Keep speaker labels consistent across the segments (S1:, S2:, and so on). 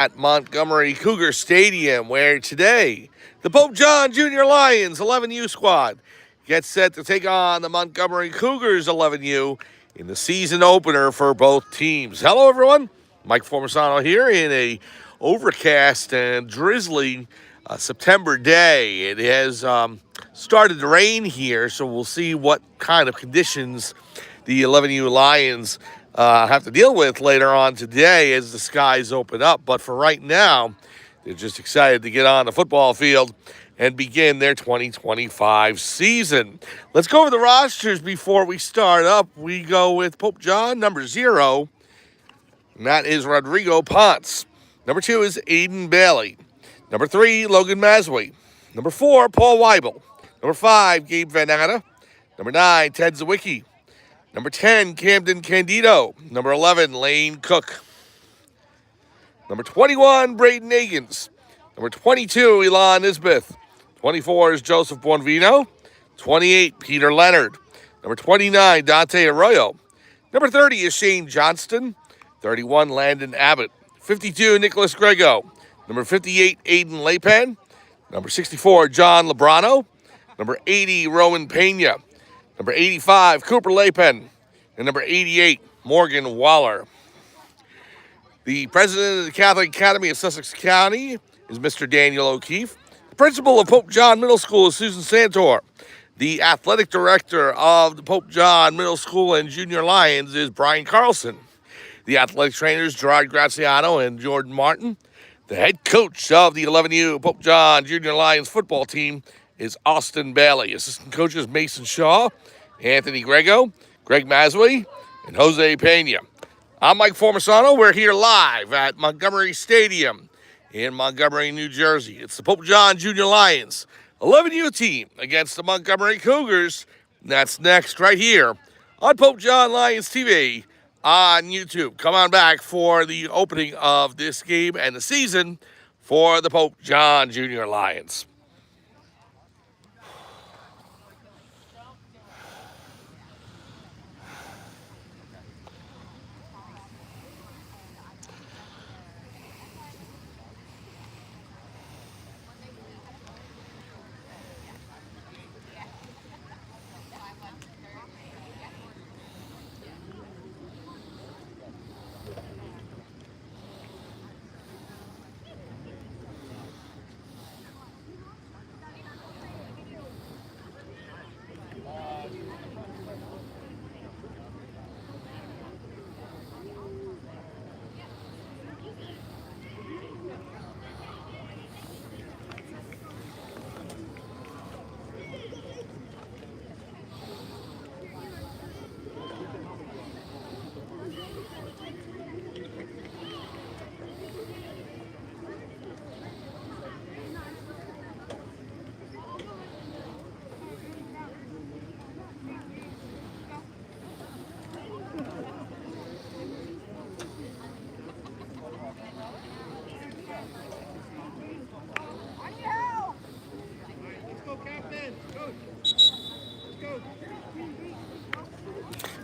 S1: at Montgomery Cougar Stadium, where today the Pope John Junior Lions 11U squad gets set to take on the Montgomery Cougars 11U in the season opener for both teams. Hello, everyone. Mike Formisano here in a overcast and drizzly September day. It has started to rain here, so we'll see what kind of conditions the 11U Lions have to deal with later on today as the skies open up. But for right now, they're just excited to get on the football field and begin their 2025 season. Let's go over the rosters before we start up. We go with Pope John, number 0, and that is Rodrigo Ponce. Number 2 is Aiden Bailey. Number 3, Logan Masway. Number 4, Paul Weibel. Number 5, Gabe Van Atta. Number 9, Ted Zawicki. Number 10, Camden Candido. Number 11, Lane Cook. Number 21, Braden Agins. Number 22, Elon Nisbeth. 24 is Joseph Bonvino. 28, Peter Leonard. Number 29, Dante Arroyo. Number 30 is Shane Johnston. 31, Landon Abbott. 52, Nicholas Grego. Number 58, Aiden Lepan. Number 64, John Lebrano. Number 80, Rowan Pena. Number 85, Cooper Lepen. And number 88, Morgan Waller. The president of the Catholic Academy of Sussex County is Mr. Daniel O'Keefe. The principal of Pope John Middle School is Susan Santor. The athletic director of the Pope John Middle School and Junior Lions is Brian Carlson. The athletic trainers, Gerard Graziano and Jordan Martin. The head coach of the 11U Pope John Junior Lions football team is Austin Bailey. Assistant coaches Mason Shaw, Anthony Grego, Greg Masway, and Jose Pena. I'm Mike Formisano. We're here live at Montgomery Stadium in Montgomery, New Jersey. It's the Pope John Junior Lions 11U team against the Montgomery Cougars. And that's next right here on Pope John Lions TV on YouTube. Come on back for the opening of this game and the season for the Pope John Junior Lions.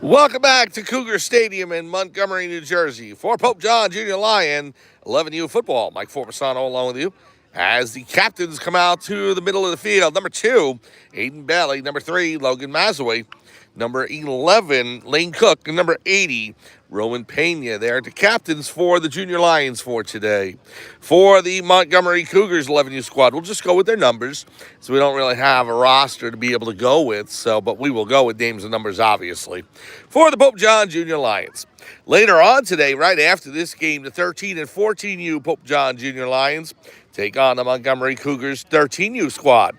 S1: Welcome back to Cougar Stadium in Montgomery, New Jersey for Pope John Junior Lion 11U football. Mike Formisano along with you as the captains come out to the middle of the field. Number 2, Aiden Bailey. Number 3, Logan Masaway. Number 11, Lane Cook. And number 80, Rowan Pena. They're the captains for the Junior Lions for today. For the Montgomery Cougars 11U squad, we'll just go with their numbers, so we don't really have a roster to be able to go with, but we will go with names and numbers, obviously. For the Pope John Junior Lions, later on today, right after this game, the 13 and 14U Pope John Junior Lions take on the Montgomery Cougars 13U squad.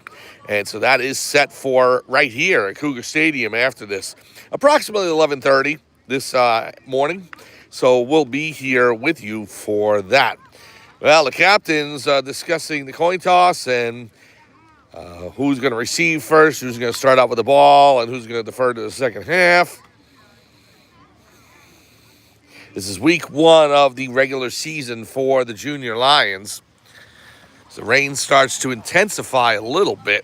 S1: And so that is set for right here at Cougar Stadium after this. Approximately 11:30 this morning. So we'll be here with you for that. Well, the captains discussing the coin toss and who's going to receive first, who's going to start out with the ball, and who's going to defer to the second half. This is week 1 of the regular season for the Junior Lions. So the rain starts to intensify a little bit.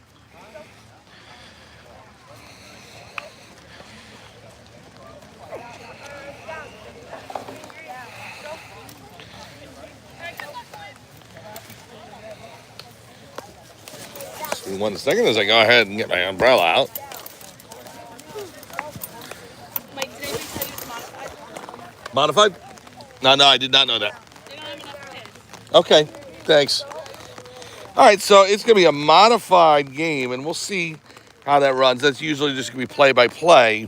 S1: In 1 second as I go ahead and get my umbrella out.
S2: Mike, did anybody tell you it's modified?
S1: Modified? No, I did not know that.
S2: They don't have enough kids.
S1: Okay, thanks. All right, so it's going to be a modified game, and we'll see how that runs. That's usually just going to be play-by-play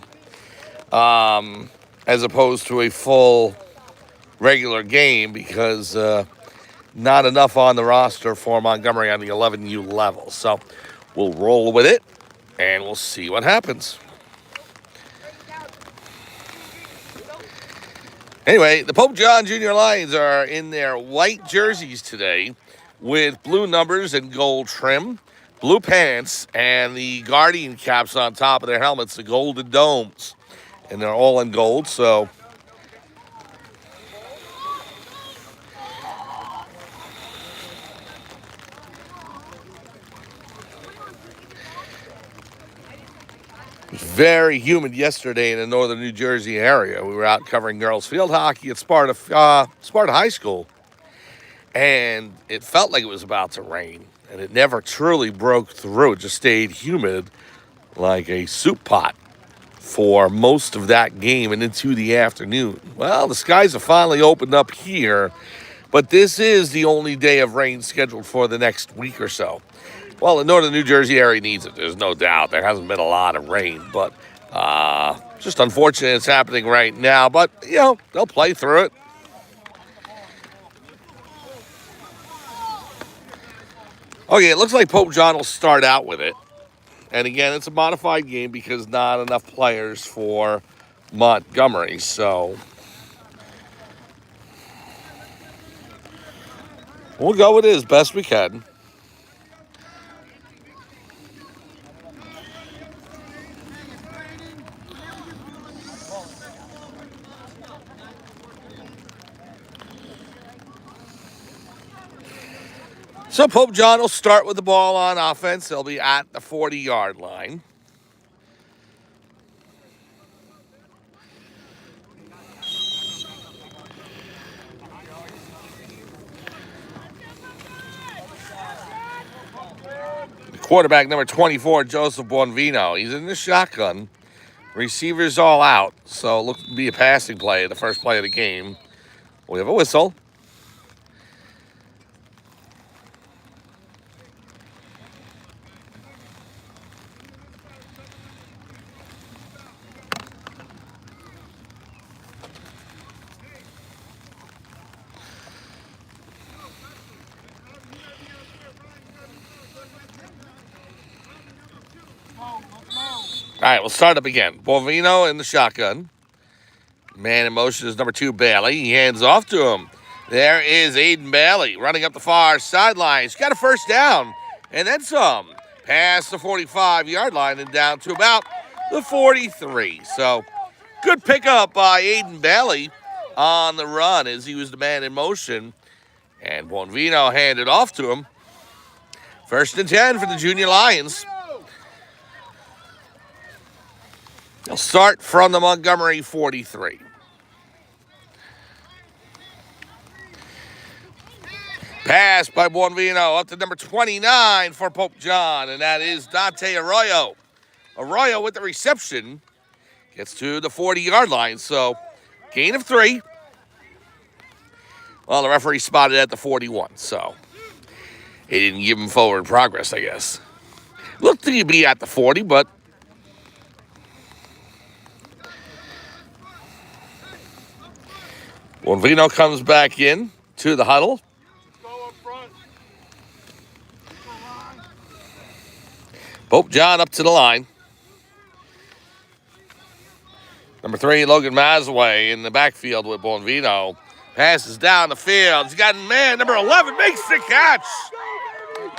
S1: as opposed to a full regular game because not enough on the roster for Montgomery on the 11U level. So we'll roll with it, and we'll see what happens. Anyway, the Pope John Junior Lions are in their white jerseys today with blue numbers and gold trim, blue pants, and the Guardian caps on top of their helmets, the golden domes. And they're all in gold, so it was very humid yesterday in the northern New Jersey area. We were out covering girls field hockey at Sparta High School, and it felt like it was about to rain, and it never truly broke through. It just stayed humid like a soup pot for most of that game and into the afternoon. Well, the skies have finally opened up here, but this is the only day of rain scheduled for the next week or so. Well, the northern New Jersey area needs it, there's no doubt. There hasn't been a lot of rain, but just unfortunate it's happening right now. But, you know, they'll play through it. Okay, it looks like Pope John will start out with it. And again, it's a modified game because not enough players for Montgomery. So we'll go with it as best we can. So Pope John will start with the ball on offense. They'll be at the 40-yard line. The quarterback, number 24, Joseph Bonvino. He's in the shotgun. Receivers all out. So it looks to be a passing play, the first play of the game. We have a whistle. All right, we'll start up again. Bonvino in the shotgun. Man in motion is number 2, Bailey. He hands off to him. There is Aiden Bailey running up the far sideline. He's got a first down, and then some. Past the 45-yard line and down to about the 43. So good pickup by Aiden Bailey on the run as he was the man in motion. And Bonvino handed off to him. 1st and 10 for the Junior Lions. They'll start from the Montgomery 43. Pass by Bonvino up to number 29 for Pope John, and that is Dante Arroyo. Arroyo with the reception gets to the 40-yard line, so gain of 3. Well, the referee spotted at the 41, so he didn't give him forward progress, I guess. Looked to be at the 40, but Bonvino comes back in to the huddle. Pope John up to the line. Number 3, Logan Mazaway in the backfield with Bonvino. Passes down the field. He's got man, number 11, makes the catch.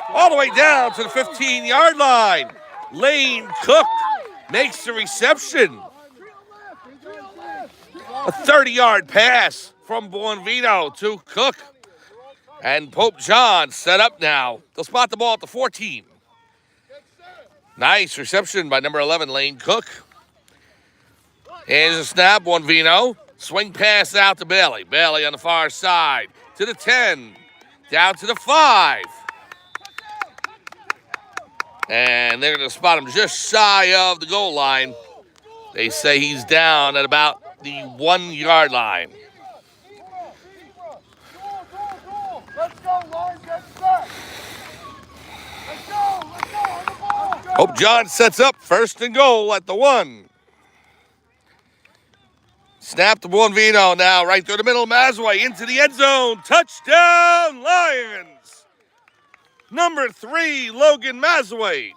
S1: All the way down to the 15-yard line. Lane Cook makes the reception. A 30-yard pass from Bonvino to Cook. And Pope John set up now. They'll spot the ball at the 14. Nice reception by number 11, Lane Cook. Here's a snap, Bonvino. Swing pass out to Bailey. Bailey on the far side. To the 10. Down to the 5. And they're going to spot him just shy of the goal line. They say he's down at about the 1 yard line. Hope John sets up first and goal at the 1. Snap to Buonvino now, right through the middle. Mazway into the end zone. Touchdown, Lions! Number 3, Logan Mazway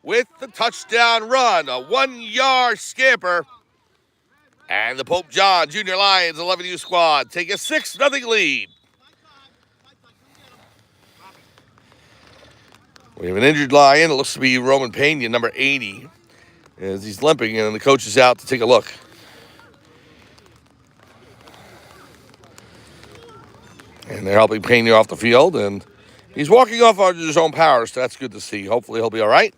S1: with the touchdown run. A 1 yard scamper. And the Pope John Junior Lions 11U squad take a 6-0 lead. We have an injured Lion. It looks to be Roman Pena, number 80, as he's limping, and the coach is out to take a look. And they're helping Pena off the field, and he's walking off under his own power, so that's good to see. Hopefully he'll be all right.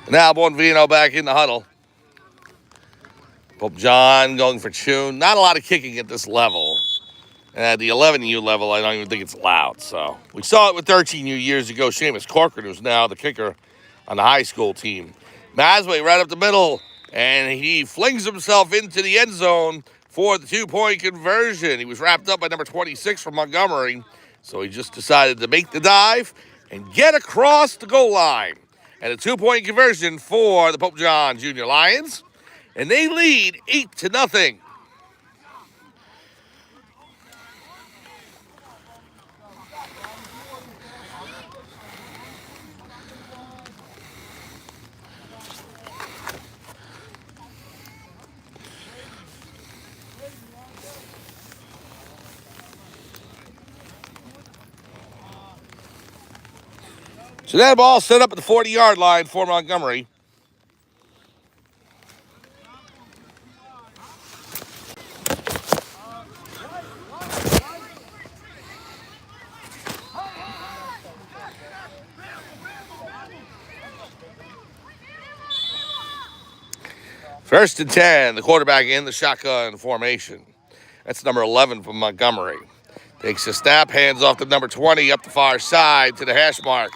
S1: Now Buonvino back in the huddle. Pope John going for Chun. Not a lot of kicking at this level. At the 11U level, I don't even think it's allowed. So we saw it with 13U years ago. Seamus Corcoran, who's now the kicker on the high school team. Mazway right up the middle, and he flings himself into the end zone for the 2-point conversion. He was wrapped up by number 26 from Montgomery, so he just decided to make the dive and get across the goal line. And a 2-point conversion for the Pope John Junior Lions, and they lead 8-0. So that ball set up at the 40-yard line for Montgomery. First and 10, the quarterback in the shotgun formation. That's number 11 from Montgomery. Takes a snap, hands off to number 20 up the far side to the hash mark.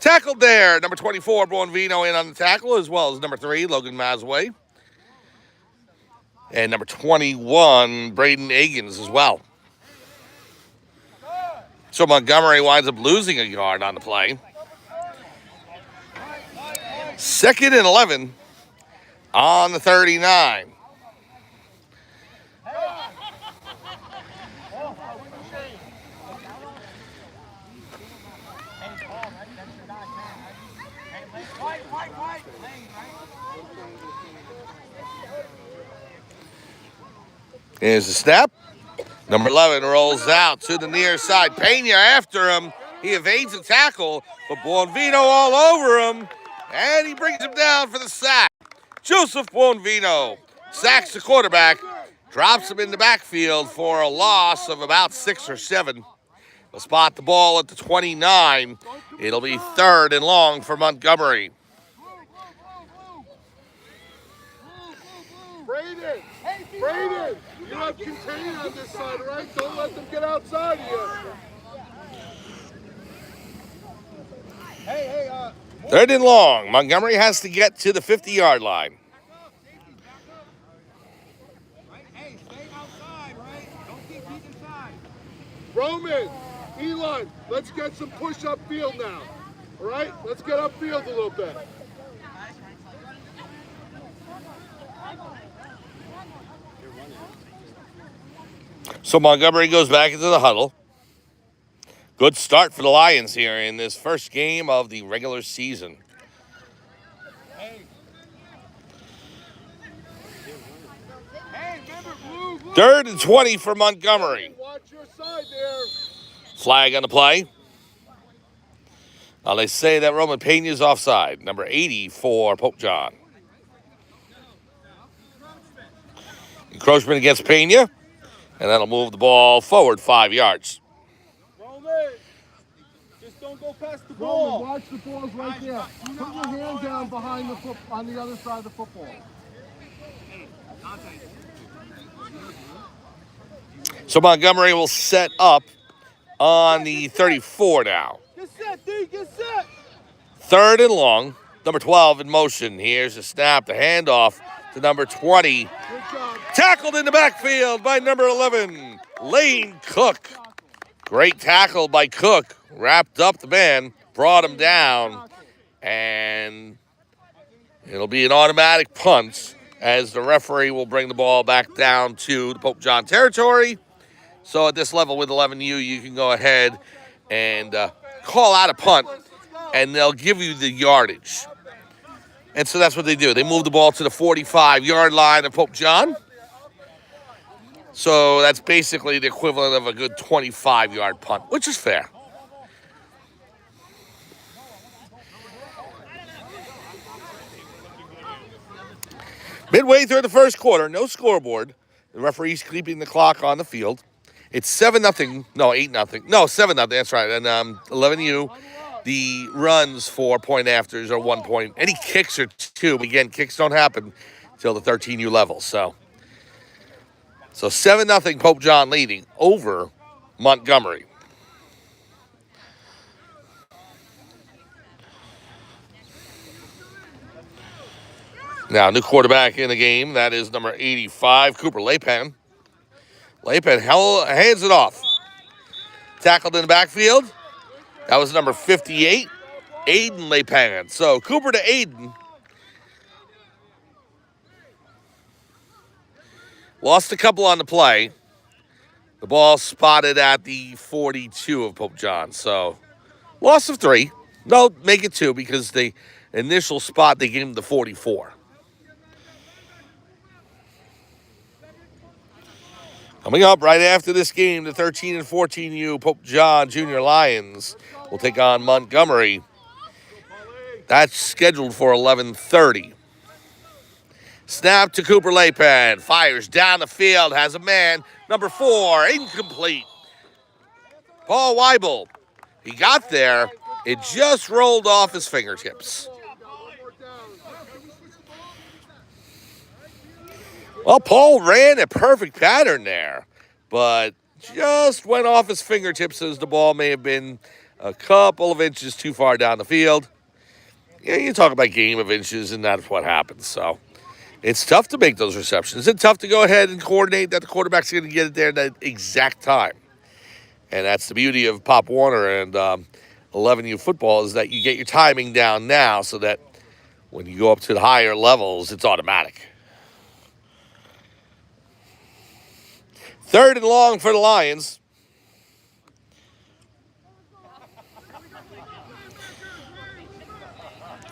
S1: Tackled there, number 24, Buonvino in on the tackle, as well as number 3, Logan Mazway. And number 21, Braden Agins as well. So Montgomery winds up losing a yard on the play. 2nd and 11 on the 39. Here's the snap. Number 11 rolls out to the near side. Pena after him. He evades the tackle, but Buonvino all over him, and he brings him down for the sack. Joseph Buonvino sacks the quarterback, drops him in the backfield for a loss of about 6 or 7. They'll spot the ball at the 29. It'll be 3rd and long for Montgomery.
S3: Braden, you have contained on this side, right? Don't let them get outside of you. Hey,
S1: 3rd and long. Montgomery has to get to the 50-yard line.
S3: Hey, stay outside, right? Don't keep deep inside. Roman, Elon, let's get some push upfield now. All right? Let's get upfield a little bit.
S1: So Montgomery goes back into the huddle. Good start for the Lions here in this first game of the regular season. 3rd and 20 for Montgomery.
S3: Watch your side there.
S1: Flag on the play. Now they say that Roman Pena is offside. Number 80 for Pope John. Encroachment against Pena. And that'll move the ball forward 5 yards.
S3: Roman, just don't go past the ball. Roman, watch the balls right there. Put your hand down behind the foot on the other side of the football.
S1: So Montgomery will set up on the 34 now.
S3: Get set, D, get set.
S1: Third and long. Number 12 in motion. Here's the snap, the handoff to number 20.
S3: Good job.
S1: Tackled in the backfield by number 11, Lane Cook. Great tackle by Cook. Wrapped up the man, brought him down, and it'll be an automatic punt as the referee will bring the ball back down to the Pope John territory. So at this level with 11U, you can go ahead and call out a punt, and they'll give you the yardage. And so that's what they do. They move the ball to the 45-yard line of Pope John. So that's basically the equivalent of a good 25-yard punt, which is fair. Midway through the first quarter, no scoreboard. The referee's keeping the clock on the field. It's 7-0. No, 8-0. No, 7-0. That's right. And 11U, the runs for point afters are 1 point. Any kicks are 2. Again, kicks don't happen until the 13U level. So 7-0 Pope John leading over Montgomery. Now, new quarterback in the game. That is number 85, Cooper Lapan. Lapan hands it off. Tackled in the backfield. That was number 58, Aiden Lapan. So, Cooper to Aiden. Lost a couple on the play. The ball spotted at the 42 of Pope John. So, loss of 3. No, make it 2 because the initial spot, they gave him the 44. Coming up right after this game, the 13 and 14U Pope John Junior Lions will take on Montgomery. That's scheduled for 11:30. Snap to Cooper Lapan. Fires down the field. Has a man. Number 4, incomplete. Paul Weibel. He got there. It just rolled off his fingertips. Well, Paul ran a perfect pattern there, but just went off his fingertips as the ball may have been a couple of inches too far down the field. Yeah, you talk about game of inches, and that's what happens. So it's tough to make those receptions. It's tough to go ahead and coordinate that the quarterback's going to get it there at that exact time. And that's the beauty of Pop Warner and 11U football is that you get your timing down now so that when you go up to the higher levels, it's automatic. Third and long for the Lions.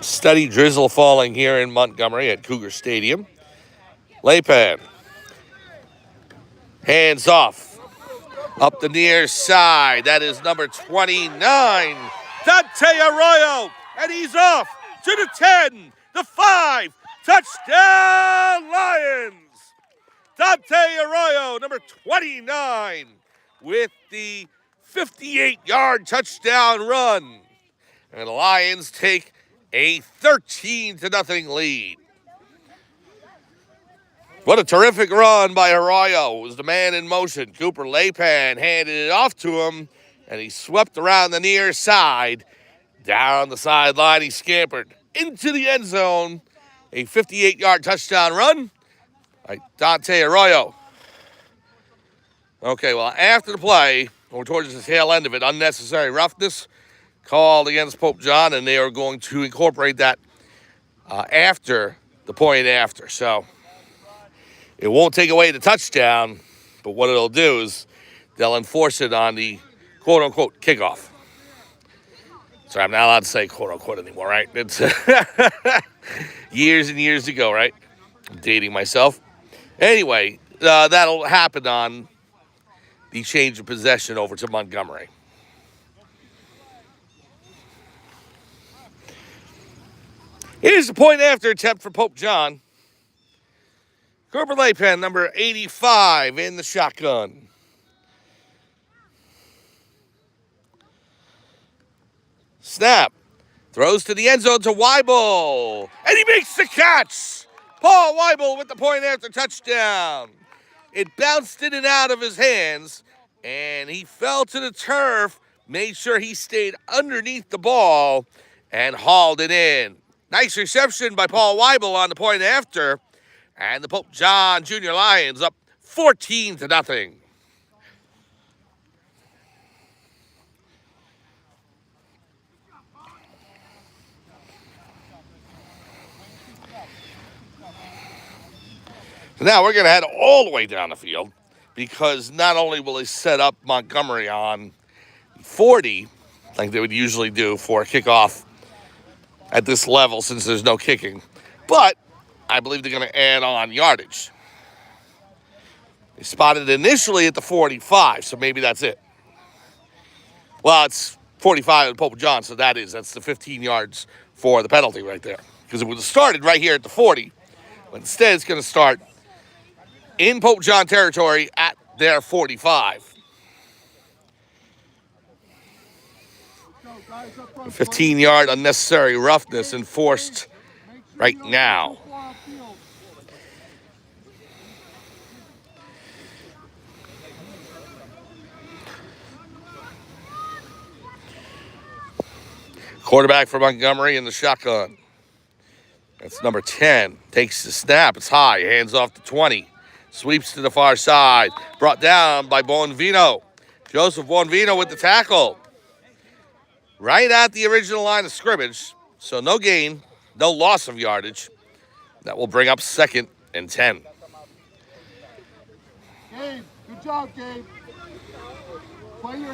S1: Steady drizzle falling here in Montgomery at Cougar Stadium. Lapan. Hands off. Up the near side. That is number 29, Dante Arroyo. And he's off to the 10, the 5. Touchdown, Lions. Dante Arroyo, number 29, with the 58-yard touchdown run. And the Lions take a 13-0 lead. What a terrific run by Arroyo. It was the man in motion. Cooper Lapan handed it off to him, and he swept around the near side. Down the sideline, he scampered into the end zone. A 58-yard touchdown run by Dante Arroyo. Okay, well, after the play, or towards the tail end of it, unnecessary roughness called against Pope John, and they are going to incorporate that after the point after. So it won't take away the touchdown, but what it'll do is they'll enforce it on the quote-unquote kickoff. Sorry, I'm not allowed to say quote-unquote anymore, right? It's years and years ago, right? I'm dating myself. Anyway, that'll happen on the change of possession over to Montgomery. Here's the point after attempt for Pope John. Cooper Lapan, number 85, in the shotgun. Snap. Throws to the end zone to Weibel. And he makes the catch. Paul Weibel with the point after touchdown. It bounced in and out of his hands, and he fell to the turf, made sure he stayed underneath the ball, and hauled it in. Nice reception by Paul Weibel on the point after, and the Pope John Junior Lions up 14-0. So now we're going to head all the way down the field because not only will they set up Montgomery on 40, like they would usually do for a kickoff at this level since there's no kicking, but I believe they're going to add on yardage. They spotted initially at the 45, so maybe that's it. Well, it's 45 at Pope John, so that's the 15 yards for the penalty right there. Because it would have started right here at the 40, but instead it's going to start in Pope John territory at their 45. 15-yard unnecessary roughness enforced right now. Quarterback for Montgomery in the shotgun. That's number 10. Takes the snap. It's high. Hands off to 20. Sweeps to the far side. Brought down by Bonvino. Joseph Bonvino with the tackle. Right at the original line of scrimmage. So no gain, no loss of yardage. That will bring up 2nd and 10.
S3: Gabe, good job, Gabe. Play your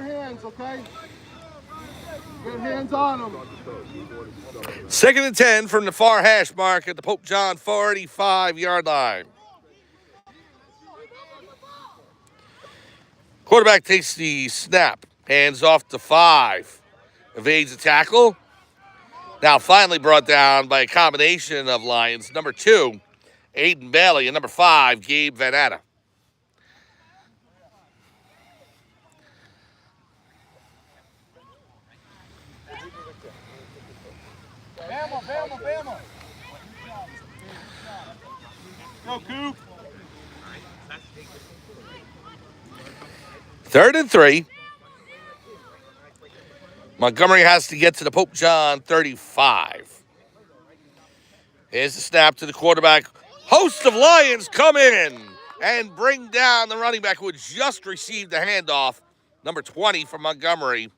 S3: hands, okay? Get hands on them.
S1: 2nd and 10 from the far hash mark at the Pope John 45-yard line. Quarterback takes the snap, hands off to 5, evades the tackle. Now finally brought down by a combination of Lions. Number 2, Aiden Bailey, and number 5, Gabe Van Atta.
S3: Bama. Go, Coop.
S1: 3rd and 3. Montgomery has to get to the Pope John 35. Here's the snap to the quarterback. Host of Lions come in and bring down the running back who had just received the handoff. Number 20 from Montgomery.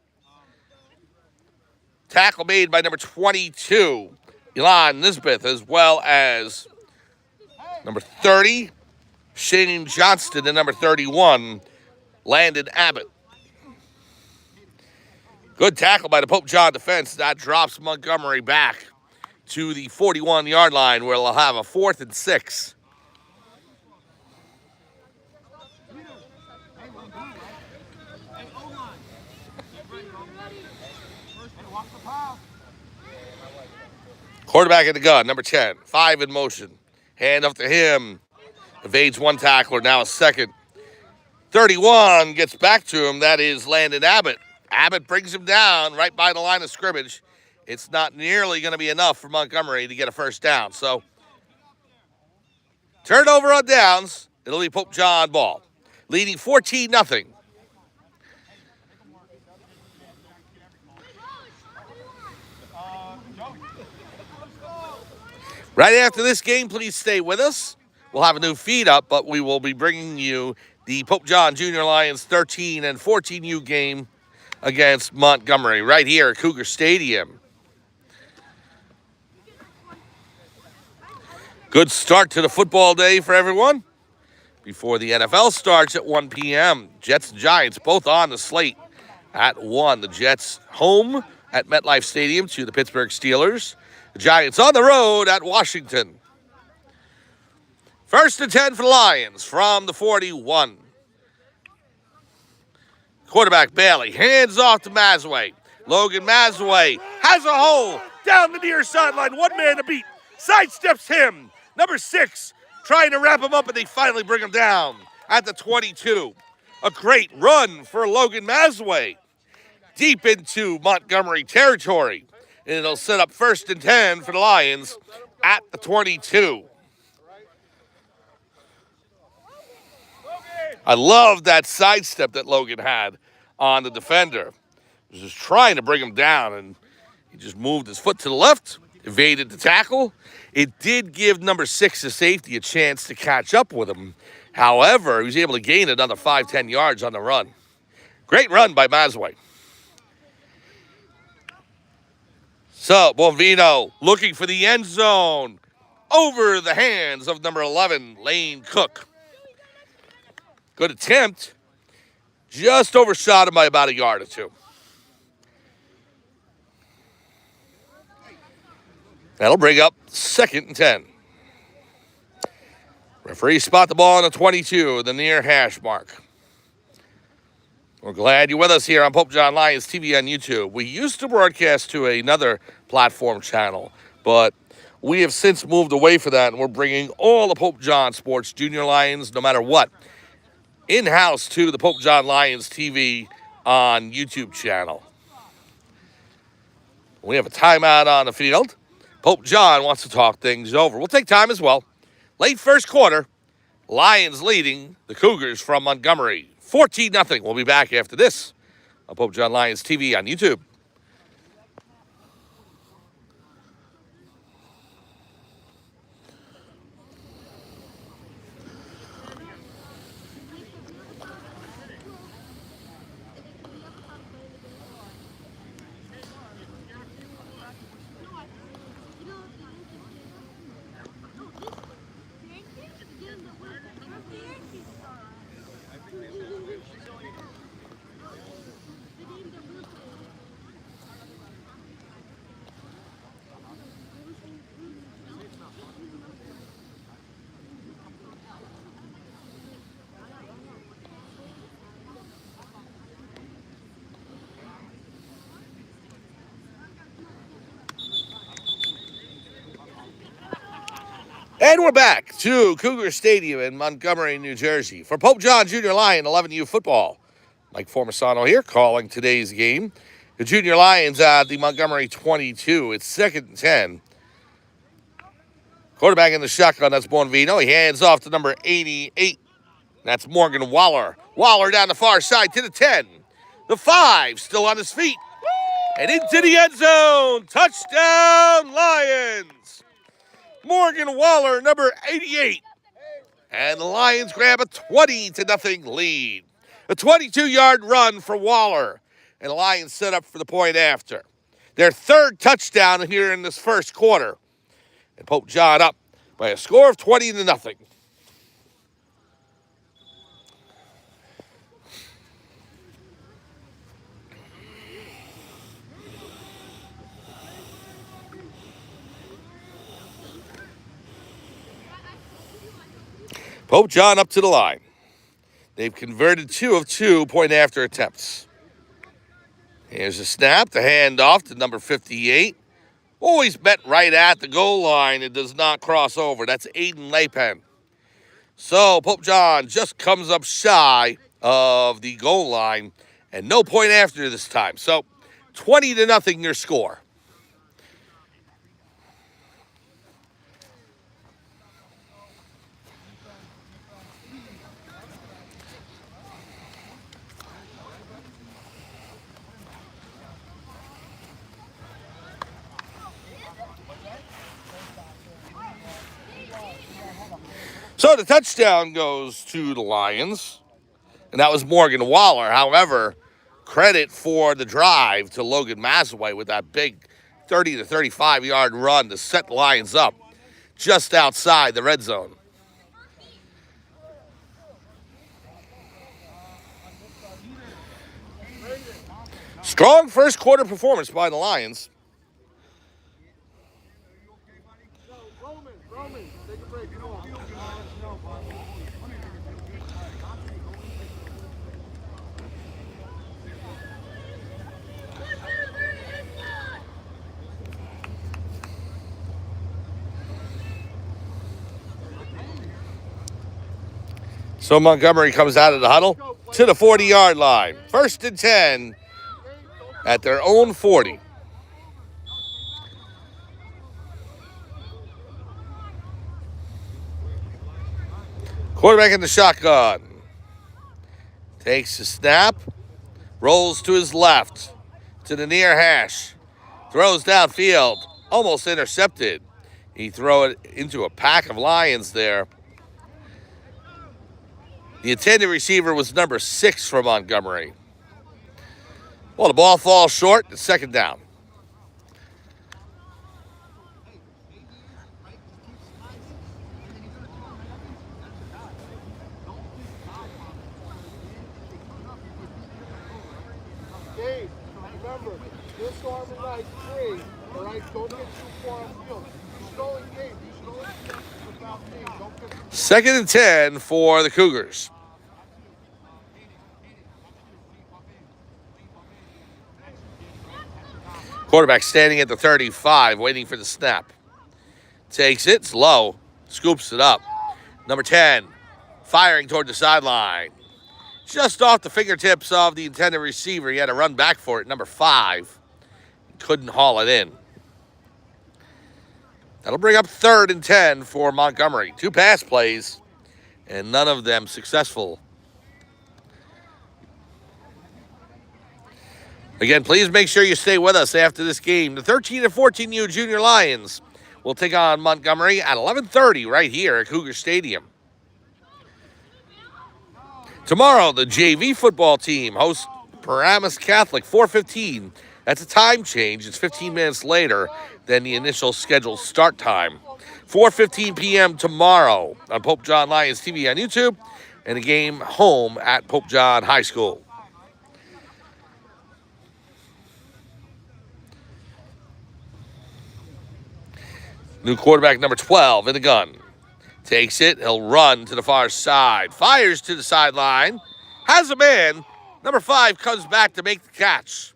S1: Tackle made by number 22, Elon Nisbeth, as well as number 30, Shane Johnston, and number 31, Landon Abbott. Good tackle by the Pope John defense. That drops Montgomery back to the 41-yard line where they'll have a 4th and 6. Quarterback in the gun, number 10, 5 in motion. Hand up to him. Evades one tackler, now a 2nd. 31 gets back to him. That is Landon Abbott. Abbott brings him down right by the line of scrimmage. It's not nearly going to be enough for Montgomery to get a first down. So, turnover on downs. It'll be Pope John ball. Leading 14-0. Right after this game, please stay with us. We'll have a new feed up, but we will be bringing you the Pope John Junior Lions 13 and 14U game against Montgomery right here at Cougar Stadium. Good start to the football day for everyone. Before the NFL starts at 1 p.m., Jets and Giants both on the slate at 1. The Jets home at MetLife Stadium to the Pittsburgh Steelers. The Giants on the road at Washington. 1st and 10 for the Lions from the 41. Quarterback Bailey, hands off to Mazway. Logan Mazway has a hole down the near sideline. One man to beat. Sidesteps him. Number 6 trying to wrap him up, and they finally bring him down at the 22. A great run for Logan Mazway. Deep into Montgomery territory. And it'll set up 1st and 10 for the Lions at the 22. I love that sidestep that Logan had on the defender. He was just trying to bring him down, and he just moved his foot to the left, evaded the tackle. It did give number 6, the safety, a chance to catch up with him. However, he was able to gain another 5-10 yards on the run. Great run by Mazway. So, Bonvino looking for the end zone over the hands of number 11, Lane Cook. Good attempt. Just overshot him by about a yard or two. That'll bring up 2nd and 10. Referee spot the ball on the 22, the near hash mark. We're glad you're with us here on Pope John Lions TV on YouTube. We used to broadcast to another platform channel, but we have since moved away from that, and we're bringing all the Pope John Sports Junior Lions, no matter what, in-house to the Pope John Lions TV on YouTube channel. We have a timeout on the field. Pope John wants to talk things over. We'll take time as well. Late first quarter, Lions leading the Cougars from Montgomery. 14-0. We'll be back after this on Pope John Lions TV on YouTube. And we're back to Cougar Stadium in Montgomery, New Jersey for Pope John Junior Lion 11U football. Mike Formisano here calling today's game. The Junior Lions at the Montgomery 22. It's 2nd and 10. Quarterback in the shotgun, that's Bonvino. He hands off to number 88. That's Morgan Waller. Waller down the far side to the 10. The 5 still on his feet. And into the end zone. Touchdown, Lions. Morgan Waller, number 88. And the Lions grab a 20-0 lead. A 22-yard run for Waller. And the Lions set up for the point after. Their 3rd touchdown here in this first quarter. And Pope John up by a score of 20-0. Pope John up to the line. They've converted 2 of 2 point-after attempts. Here's a snap, the handoff to number 58. Always met right at the goal line. It does not cross over. That's Aiden Lapen. So Pope John just comes up shy of the goal line, and no point after this time. So 20-0 your score. So the touchdown goes to the Lions, and that was Morgan Waller. However, credit for the drive to Logan Mazaway with that big 30 to 35-yard run to set the Lions up just outside the red zone. Strong first quarter performance by the Lions. So Montgomery comes out of the huddle to the 40-yard line. 1st and 10 at their own 40. Quarterback in the shotgun. Takes the snap, rolls to his left, to the near hash, throws downfield, almost intercepted. He throw it into a pack of Lions there. The intended receiver was number 6 for Montgomery. Well, the ball falls short. It's second down.
S3: Dave, remember, this arm and leg free, all right? Don't get too far on field. You should only, Dave, you should only get without me. Don't get too
S1: Second and 10 for the Cougars. Quarterback standing at the 35, waiting for the snap. Takes it, it's low, scoops it up. Number 10, firing toward the sideline. Just off the fingertips of the intended receiver. He had to run back for it. Number 5, couldn't haul it in. That'll bring up third and 10 for Montgomery. 2 pass plays, and none of them successful. Again, please make sure you stay with us after this game. The 13 and 14U Junior Lions will take on Montgomery at 11:30 right here at Cougar Stadium. Tomorrow, the JV football team hosts Paramus Catholic, 4:15. That's a time change. It's 15 minutes later than the initial scheduled start time. 4:15 p.m. tomorrow on Pope John Lions TV on YouTube, and a game home at Pope John High School. New quarterback number 12 in the gun. Takes it, he'll run to the far side. Fires to the sideline. Has a man. Number 5 comes back to make the catch.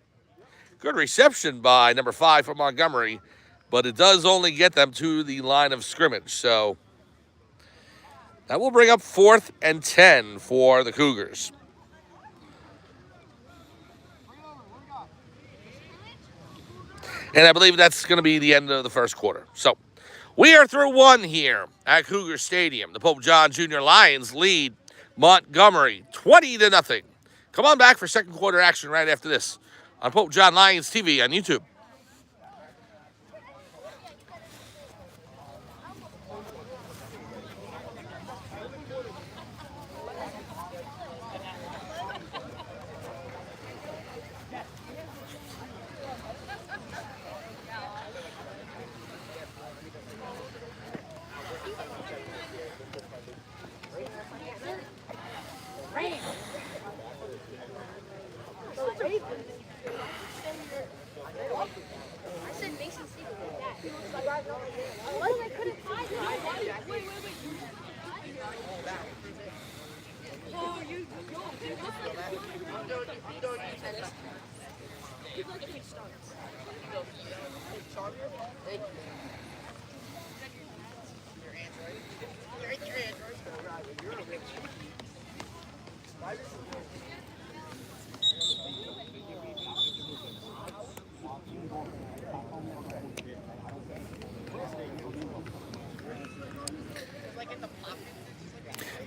S1: Good reception by number 5 from Montgomery, but it does only get them to the line of scrimmage. So that will bring up 4th and 10 for the Cougars. And I believe that's going to be the end of the first quarter. So we are through 1 here at Cougar Stadium. The Pope John Junior Lions lead Montgomery 20-0. Come on back for second quarter action right after this on Pope John Lions TV on YouTube.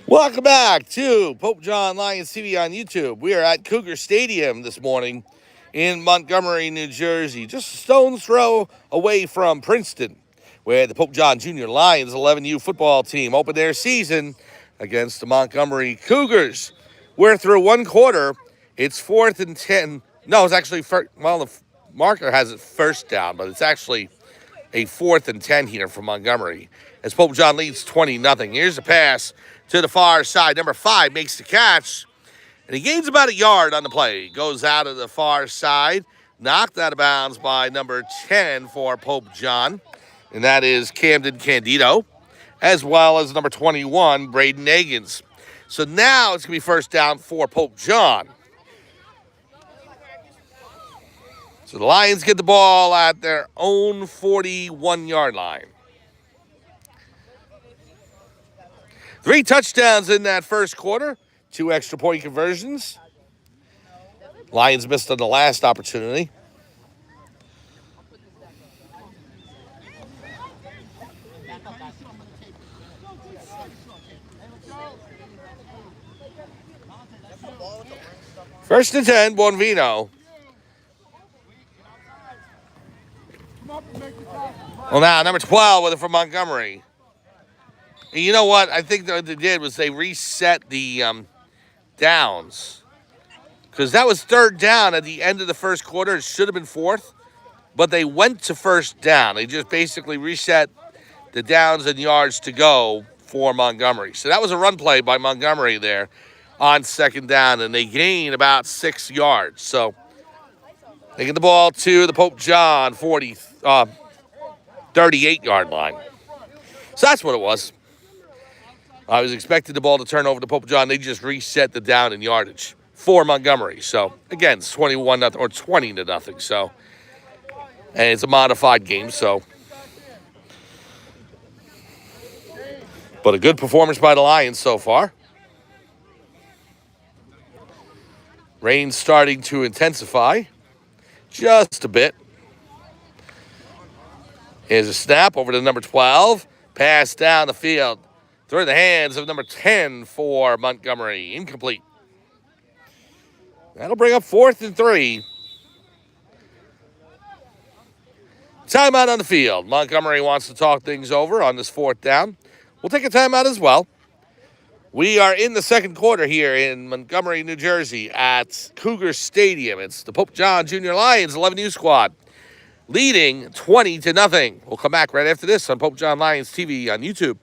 S1: Welcome back to Pope John Lions TV on YouTube. We are at Cougar Stadium this morning in Montgomery, New Jersey, just a stone's throw away from Princeton, where the Pope John Junior Lions 11U football team opened their season against the Montgomery Cougars. We're through 1 quarter. It's 4th and 10. No, it's actually, the marker has it first down, but it's actually a 4th and 10 here for Montgomery, as Pope John leads 20-0. Here's a pass to the far side. Number 5 makes the catch, and he gains about a yard on the play. Goes out of the far side, knocked out of bounds by number 10 for Pope John, and that is Camden Candido, as well as number 21, Braden Agins. So now it's going to be first down for Pope John. So the Lions get the ball at their own 41-yard line. 3 touchdowns in that first quarter, 2 extra point conversions. Lions missed on the last opportunity. First and 10, Bonvino. Well, now, number 12 with it from Montgomery. And you know what? I think what they did was they reset the downs. Because that was third down at the end of the first quarter. It should have been fourth. But they went to first down. They just basically reset the downs and yards to go for Montgomery. So that was a run play by Montgomery there on second down. And they gained about 6 yards. So they get the ball to the Pope John 38-yard line. So that's what it was. I was expecting the ball to turn over to Pope John. They just reset the down in yardage for Montgomery. So, again, it's 21-0 or 20-0. So, and it's a modified game. So, but a good performance by the Lions so far. Rain's starting to intensify just a bit. Here's a snap over to number 12. Pass down the field. Through the hands of number 10 for Montgomery. Incomplete. That'll bring up 4th and 3. Timeout on the field. Montgomery wants to talk things over on this 4th down. We'll take a timeout as well. We are in the second quarter here in Montgomery, New Jersey at Cougar Stadium. It's the Pope John Junior Lions 11U squad leading 20-0. We'll come back right after this on Pope John Lions TV on YouTube.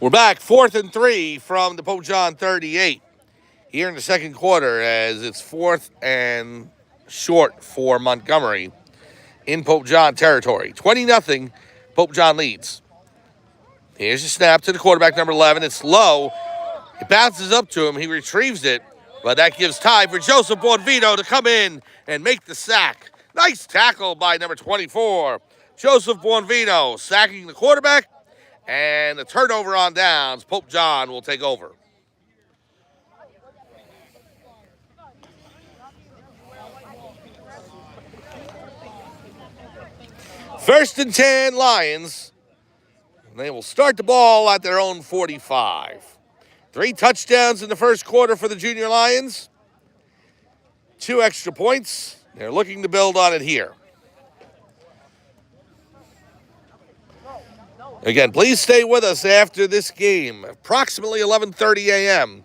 S1: We're back, 4th and 3 from the Pope John 38 here in the second quarter as it's 4th and short for Montgomery in Pope John territory. 20-0, Pope John leads. Here's a snap to the quarterback, number 11. It's low. It bounces up to him. He retrieves it, but that gives time for Joseph Bonvino to come in and make the sack. Nice tackle by number 24, Joseph Bonvino, sacking the quarterback. And the turnover on downs, Pope John will take over. First and 10, Lions. They will start the ball at their own 45. 3 touchdowns in the first quarter for the Junior Lions. 2 extra points. They're looking to build on it here. Again, please stay with us after this game. Approximately 11:30 a.m.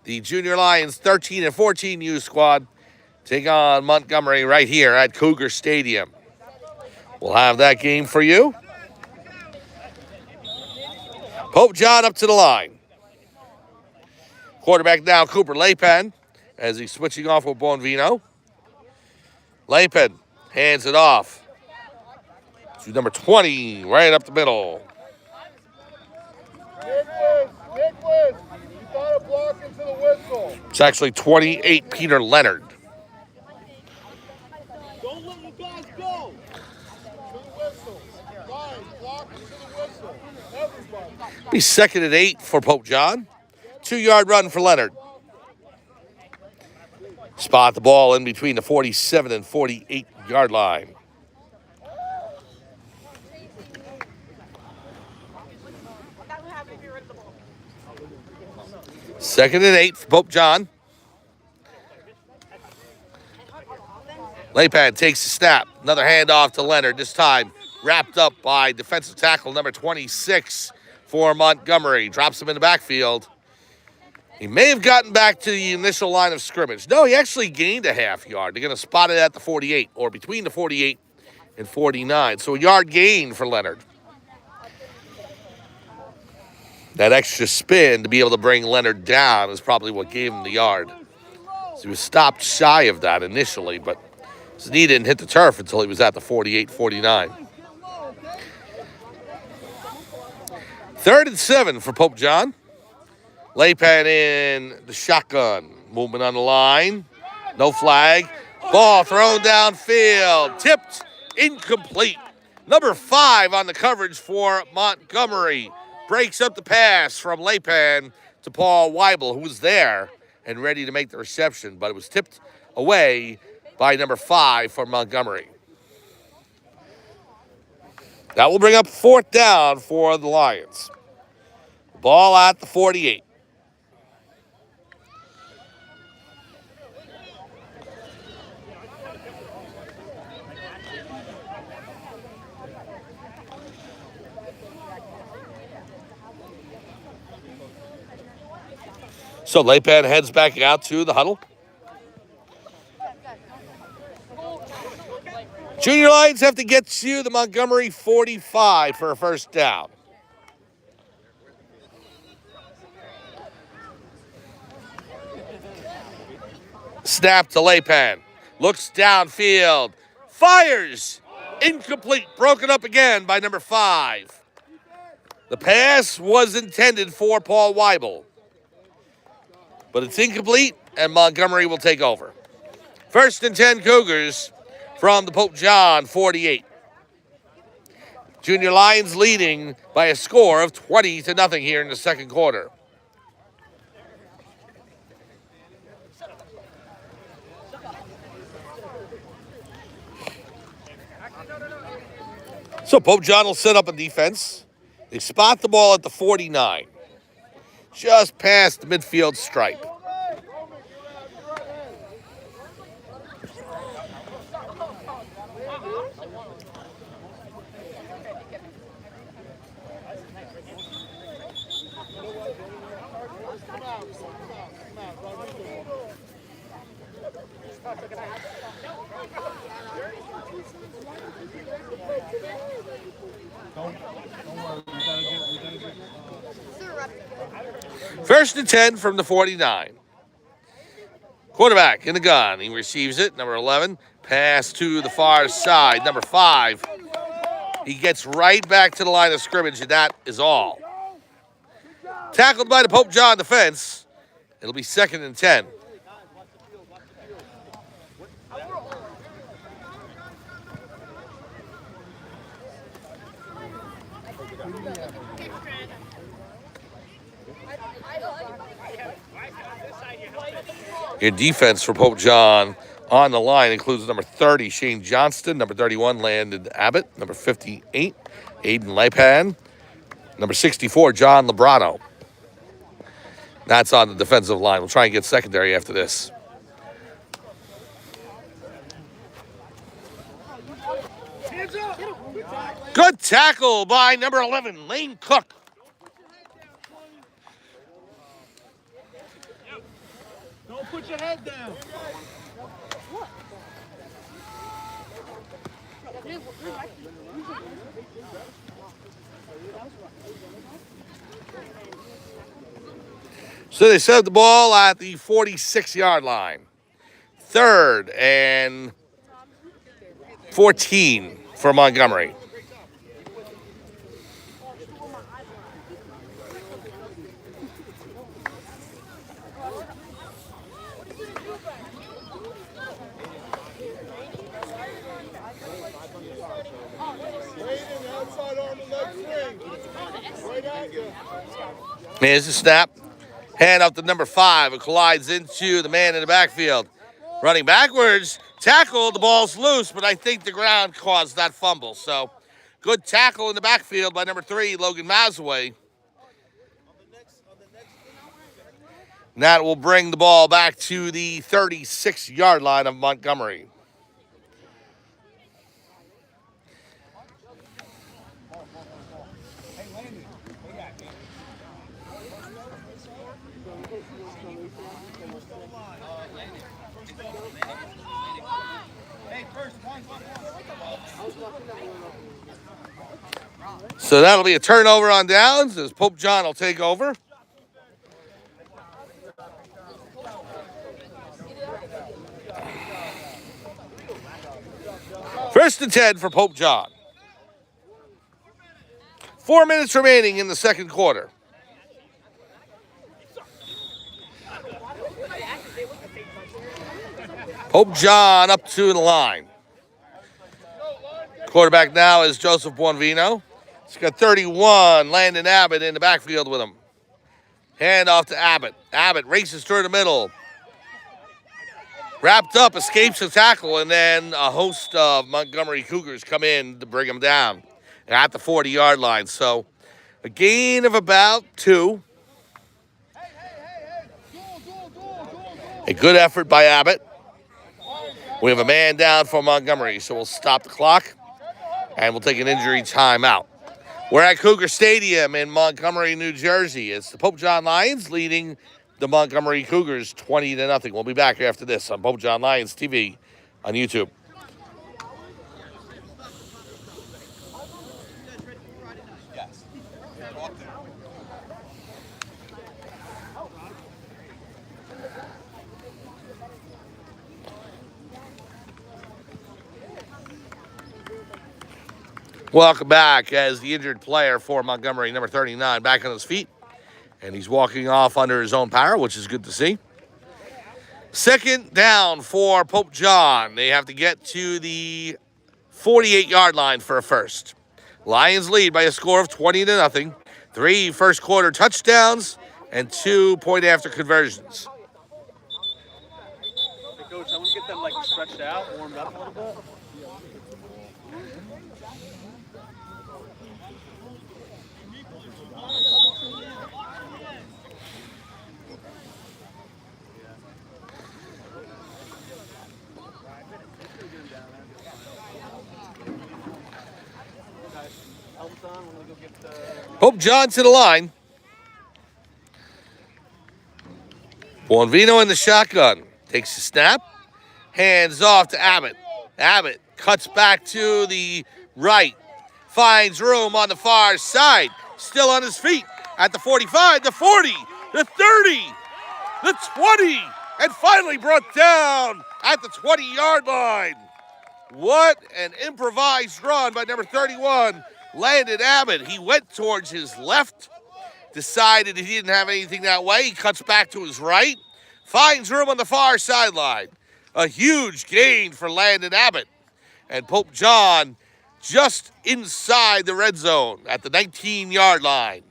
S1: The Junior Lions 13 and 14 U squad take on Montgomery right here at Cougar Stadium. We'll have that game for you. Pope John up to the line. Quarterback now, Cooper Lapin, as he's switching off with Bonvino. Lapin hands it off to number 20, right up the middle.
S3: Nicholas, you got to block into the whistle.
S1: It's actually 28, Peter Leonard.
S3: Don't let you guys go. To the whistle. Guys, block into the whistle. Everybody.
S1: Be 2nd and 8 for Pope John. 2-yard run for Leonard. Spot the ball in between the 47 and 48-yard line. Second and 8 for Pope John. Laypan takes the snap. Another handoff to Leonard, this time wrapped up by defensive tackle number 26 for Montgomery. Drops him in the backfield. He may have gotten back to the initial line of scrimmage. No, he actually gained a half yard. They're going to spot it at the 48, or between the 48 and 49. So a yard gain for Leonard. That extra spin to be able to bring Leonard down is probably what gave him the yard. So he was stopped shy of that initially, but his knee didn't hit the turf until he was at the 48, 49. 3rd and 7 for Pope John. Laypan in the shotgun. Movement on the line. No flag. Ball thrown downfield. Tipped. Incomplete. Number 5 on the coverage for Montgomery. Breaks up the pass from Laypan to Paul Weibel, who was there and ready to make the reception, but it was tipped away by number 5 for Montgomery. That will bring up 4th down for the Lions. Ball at the 48. So Laypan heads back out to the huddle. Junior Lions have to get to the Montgomery 45 for a first down. Snap to Laypan. Looks downfield. Fires. Incomplete. Broken up again by number 5. The pass was intended for Paul Weibel, but it's incomplete, and Montgomery will take over. 1st and 10 Cougars from the Pope John 48. Junior Lions leading by a score of 20-0 here in the second quarter. So Pope John will set up a defense. They spot the ball at the 49, just past the midfield stripe. First and 10 from the 49. Quarterback in the gun. He receives it. Number 11. Pass to the far side. Number 5. He gets right back to the line of scrimmage, and that is all. Tackled by the Pope John defense. It'll be 2nd and 10. Your defense for Pope John on the line includes number 30, Shane Johnston, number 31, Landon Abbott, number 58, Aiden Laypan, number 64, John Lebrano. That's on the defensive line. We'll try and get secondary after this. Good tackle by number 11, Lane Cook.
S3: Don't put your head down.
S1: So they set the ball at the 46-yard line. 3rd and 14 for Montgomery. Here's the snap. Hand up to number 5. It collides into the man in the backfield. Running backwards. Tackle. The ball's loose, but I think the ground caused that fumble. So good tackle in the backfield by number 3, Logan Mazaway. And that will bring the ball back to the 36-yard line of Montgomery. So that'll be a turnover on downs as Pope John will take over. First and 10 for Pope John. 4 minutes remaining in the second quarter. Pope John up to the line. Quarterback now is Joseph Buonvino. He's got 31, Landon Abbott in the backfield with him. Hand off to Abbott. Abbott races through the middle. Wrapped up, escapes the tackle, and then a host of Montgomery Cougars come in to bring him down at the 40-yard line. So a gain of about 2. A good effort by Abbott. We have a man down for Montgomery, so we'll stop the clock, and we'll take an injury timeout. We're at Cougar Stadium in Montgomery, New Jersey. It's the Pope John Lions leading the Montgomery Cougars 20-0. We'll be back after this on Pope John Lions TV on YouTube. Welcome back as the injured player for Montgomery, number 39, back on his feet. And he's walking off under his own power, which is good to see. Second down for Pope John. They have to get to the 48-yard line for a first. Lions lead by a score of 20-0. 3 first-quarter touchdowns and 2 point-after conversions.
S4: Hey, Coach, I want to get them stretched out, warmed up a little bit.
S1: Pope John to the line. Buonvino in the shotgun. Takes the snap. Hands off to Abbott. Abbott cuts back to the right. Finds room on the far side. Still on his feet at the 45, the 40, the 30, the 20, and finally brought down at the 20-yard line. What an improvised run by number 31, Landon Abbott. He went towards his left, decided he didn't have anything that way. He cuts back to his right, finds room on the far sideline. A huge gain for Landon Abbott. And Pope John just inside the red zone at the 19-yard line.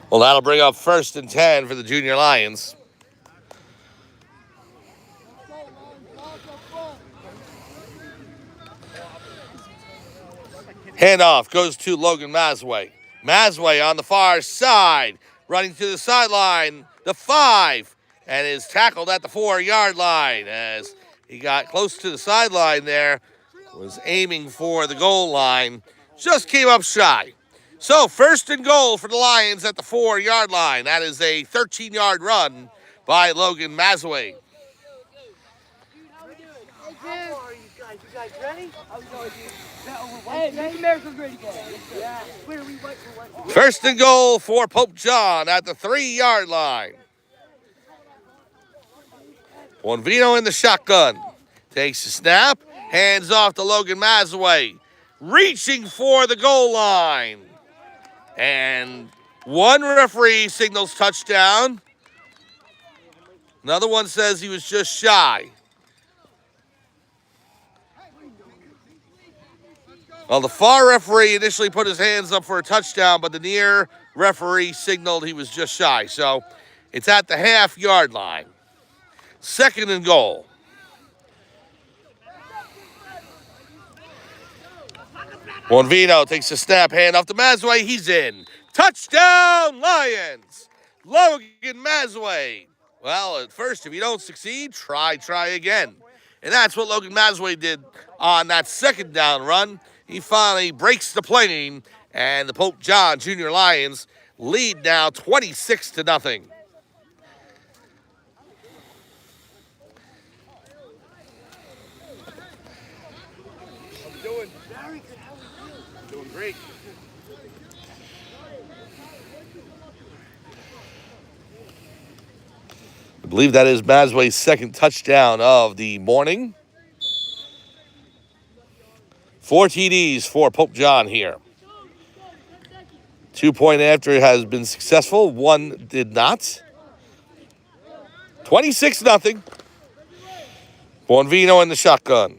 S1: Well, that'll bring up 1st and 10 for the Junior Lions. Handoff goes to Logan Masway. Masway on the far side, running to the sideline, the 5, and is tackled at the 4-yard line as he got close to the sideline there, was aiming for the goal line, just came up shy. So 1st and goal for the Lions at the 4-yard line. That is a 13-yard run by Logan Masway.
S5: How are you guys? You guys ready? Hey, make America great again. Yeah. Where are we waiting for?
S1: 1st and goal for Pope John at the 3-yard line. Buonvino in the shotgun. Takes the snap. Hands off to Logan Masway. Reaching for the goal line. And one referee signals touchdown. Another one says he was just shy. Well, the far referee initially put his hands up for a touchdown, but the near referee signaled he was just shy. So it's at the half-yard line. 2nd and goal. Bonvino takes a snap, hand off to Mazway. He's in. Touchdown, Lions! Logan Mazway. Well, at first, if you don't succeed, try again. And that's what Logan Mazway did on that second down run. He finally breaks the plane, and the Pope John Junior Lions lead now 26-0.
S3: Doing
S5: Very good. How are you?
S3: doing great.
S1: I believe that is Mazway's second touchdown of the morning. 4 TDs for Pope John here. 2-point after has been successful. One did not. 26-0. Bonvino in the shotgun.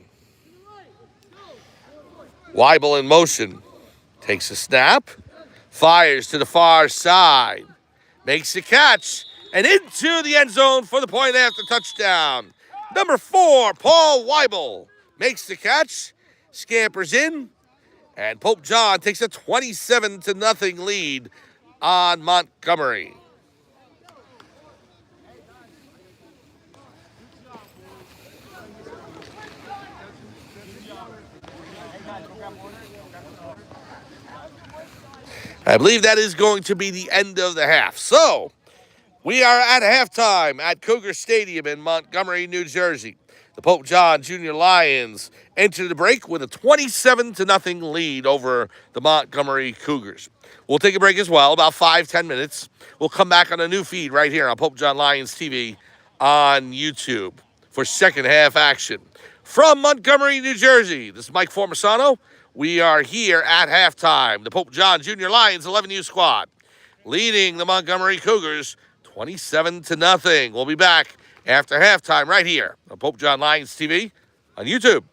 S1: Weibel in motion. Takes a snap. Fires to the far side. Makes a catch. And into the end zone for the point after touchdown. Number 4, Paul Weibel makes the catch. Scampers in. And Pope John takes a 27-0 lead on Montgomery. I believe that is going to be the end of the half. So, we are at halftime at Cougar Stadium in Montgomery, New Jersey. The Pope John Junior Lions enter the break with a 27-0 lead over the Montgomery Cougars. We'll take a break as well, about 5-10 minutes. We'll come back on a new feed right here on Pope John Lions TV on YouTube for second half action. From Montgomery, New Jersey, this is Mike Formasano. We are here at halftime. The Pope John Junior Lions 11U squad leading the Montgomery Cougars 27-0. We'll be back after halftime right here on Pope John Lions TV on YouTube.